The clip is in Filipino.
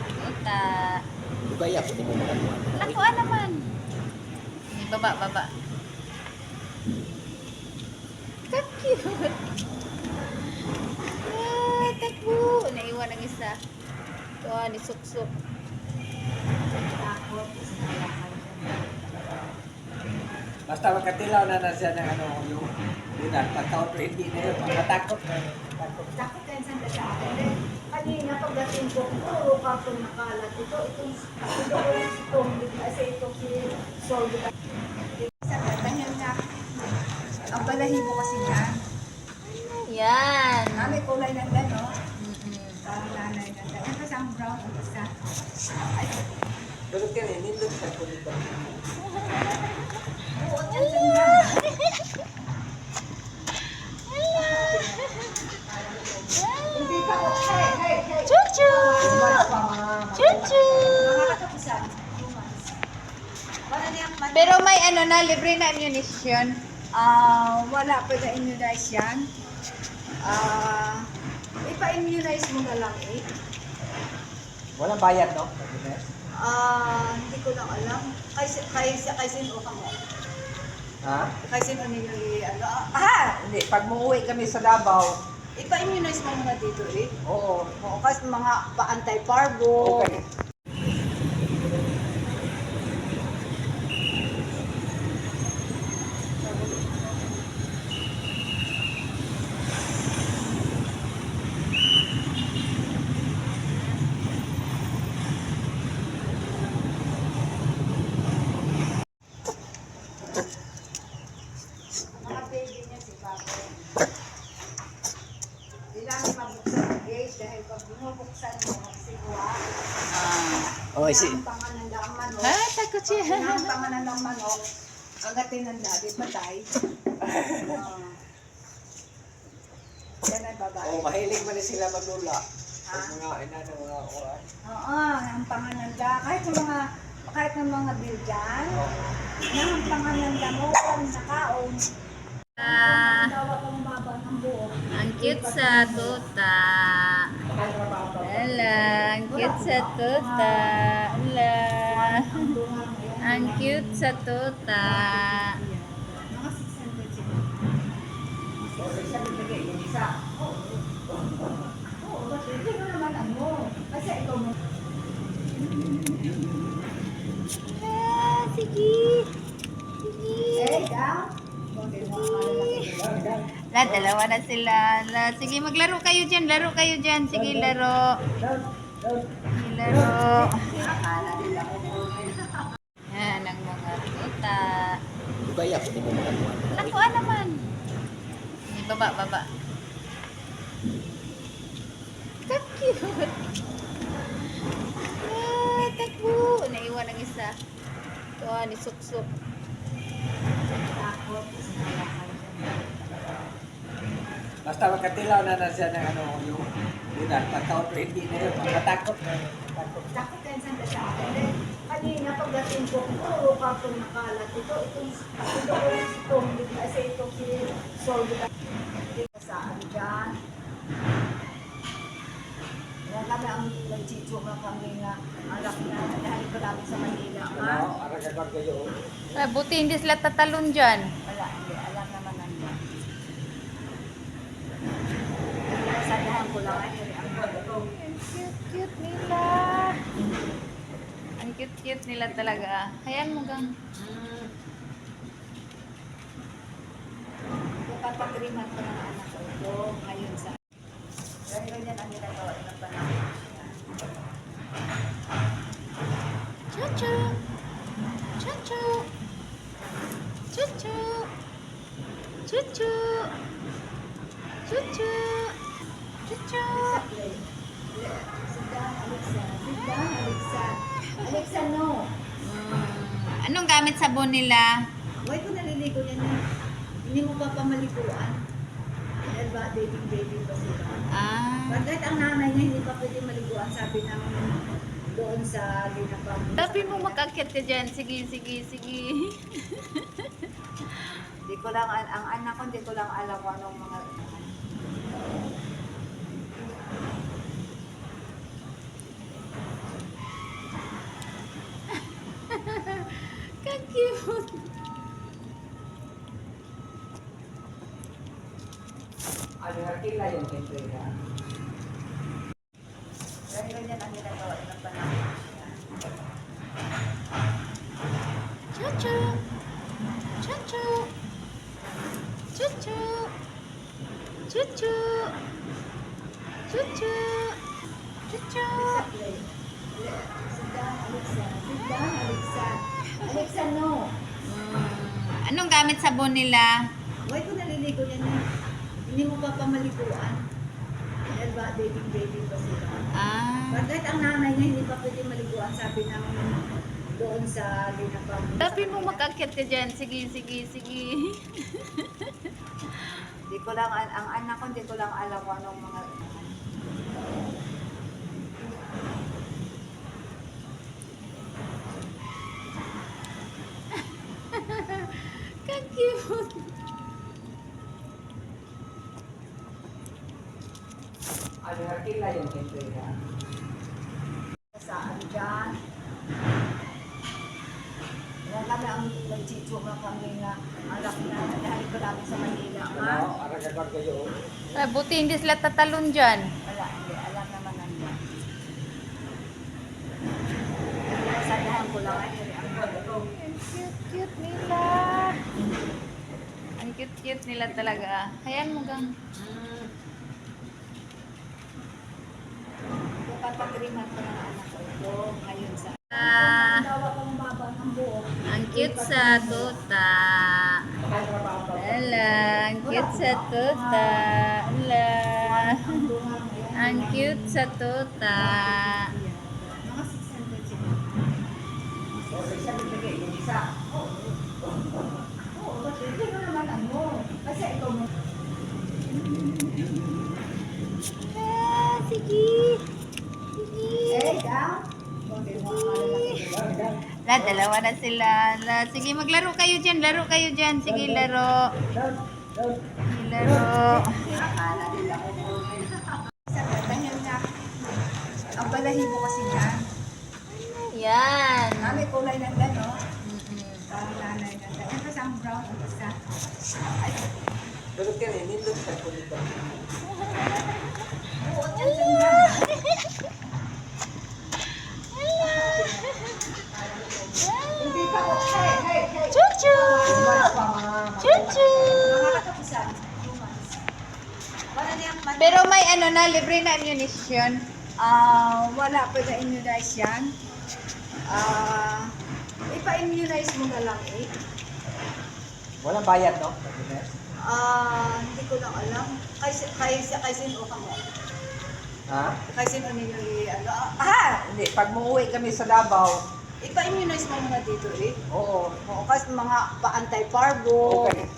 Tuta. Ugaya ko mo makakuha. Nakuha naman. Baba, baba. Ka-cute. Ah, takbo. Naiwan ang isa. Ito, ni Suksuk. Takot. Basta magkatilaw na siya ng ano, yung bunan. Pagka-out ready na yun, matakot na. Takot yan sa akin. Kanina pagdating ko, puro karton nakalat. Itong kasi itong si Soldo. Sa dahil na, ang balahibo kasi yan. Yan. May kulay ng gano'n. Mm-mm. Parang nanay ng gano'n. Kasi ang brown ang isa. Ay, Pero kaya, nindot sa kulito. oo, yan sa mga. Hindi pa ko. Hey. Chuchu! Chuchu! Nakakatapusan. 2 months. Wala niyang Pero may ano na, libre na ammunition. Wala pa na-immunize yan. Ipa-immunize mo na lang eh. Walang bayad, no? Hindi ko lang alam. Kay sino ka mo? Ha? Kay sino ninyo ano? Hindi, pag muuwi kami sa Davao, Ipa-immunize mo muna dito eh. oo. Oo, kasi mga pa-anti-parvo. Okay. Mga baby niya si Papa. Kailangan mabuksan ang gate dahil pag binubuksan mo, sigwa, Oh, inaampangan ng manok. Ah, takot siya. Inaampangan ng manok, agatin ng daddy, patay. Yan ay babae. Oh, mahilig man sila maglula. Ha? Ang mga ina ng mga oras. Oo, naampangan ng da. Kahit ng mga biljan, naampangan ng damo, nakaon. Tawa kong baba ng buhok. Ang cute sa tuta. Ala, ang cute sa tuta. Ala. Ang cute sa tuta. Mga 600 siguro. Oo, kasi hindi mo naman ano. Kasi ikaw mo. Ah, sige. Sige. Down. La, dalawa na sila. La, sige, maglaro kayo dyan. Laro kayo dyan. Sige, laro. Sige, laro. Yan ang mga tuta. Ugaya ko mo makakuha. Nakuha naman. Baba, baba. Ka-cute. Ah, takbo. Naiwan ang isa. Ito, ni Suksuk. Basta magkatilaw na siya ng ano, yung bunan. Pagka-out ready na yun, matakot na. Takot yan sa akin. Kanina pagdating ko, puro karton nakalat. Itong kasi itong si Soldo. Dito saan dyan. Yan kami ang nagchitso na kami nga anak na dahil ko namin sa Manila. Ha? Ano, aragagag kayo. Ah, buti hindi sila tatalon dyan. Wala, hindi. Alam naman nandiyan. Sadahan ko lang ay ang Cute nila. Ang cute nila talaga. Hayaan mo gang. Kapag-agreement ko ng anak ko ito ngayon sa ganyan ang ginagawa ng panahon. Chuchu. Chuchu. Chuchu. Chuchu. Chuchu. Chuchu. Alexa, no. Anong gamit sabon nila? Why ko naliligo yan eh? Hindi mo pa pamaliguan. Dahil ba, baby pa sila. Ah. Bakit ang nanay niya hindi pa pwede maliguan? Sabi ng doon sa ginapang. Sabi mo makakit ka dyan. Sige, sige, sige. Hindi ko lang, ang anak ko, hindi ko lang alam kung anong mga Kastila yun, siyempre. Ganyan ang ginagawa ng panahon. Chuchu. Chuchu. Chuchu. Chuchu. Chuchu. Chuchu. Alexa, no. Anong gamit sabon nila? Why ko naliligo yan eh? Hindi mo pa pamaliguan. Dahil ba, baby pa sila. Ah. Bakit ang nanay niya hindi pa pwede maliguan? Sabi ng doon sa linapang. Tapi mo makakyat ka dyan. Sige, sige, sige. Hindi ko lang, ang anak ko, hindi ko lang alam kung anong mga... Ka-cute. Ano, Kastila yun, siyempre. Saan dyan? Yan kami ang nag-chito na kami na ang laki na dahil ko namin sa Manila. Ha? Ano, aragagag kayo. Buti hindi sila tatalon dyan. Wala, hindi. Alam naman nandiyan. Sadahan ko lang ay ang photo. Ang cute-cute nila. Ang cute-cute nila talaga. Hayaan mo gang. Yung papagriman ko ng anak ko ito ngayon sa... Tawa ko ng baba ng buhok. Ang cute sa tuta. Ala, ang cute sa tuta. Ala. Ang bunga ngayon. Ang cute sa tuta. Mga 600 siguro. O, isa nagbigay, yung isa. Oo, ba't hindi mo naman ano? Kasi ikaw mo. Ah, sige. Sige. Eh, down. Bakit mo ang malalaki? La, dalawa na sila. La, sige, maglaro kayo dyan. Laro kayo dyan. Sige, laro. Sige, laro. Akala nila ko sa dahil nga ang balahibo kasi niyan. Yan. Kami kulay ng gano. Mm-mm. Kami nanay ng gano. Yan kasi ang brown ang isa. Pero kaya, nindot ka po dito. Oo, yan sa yan. Hindi pa ko. Hey. Chuchu! Chuchu! Nakakatapusan. 2 months. Wala na yung month. Pero may ano na, libre na ammunition. Wala pa na-immunize yan. Ipa-immunize mo na lang eh. Walang bayad, no? Hindi ko lang alam. Kay sino ka mo? Ha? Kay sino ninyo ano? Hindi, pag muuwi kami sa Davao, Ipa-immunize mo muna dito eh. oo. Oo, kasi mga pa-anti-parvo. Okay.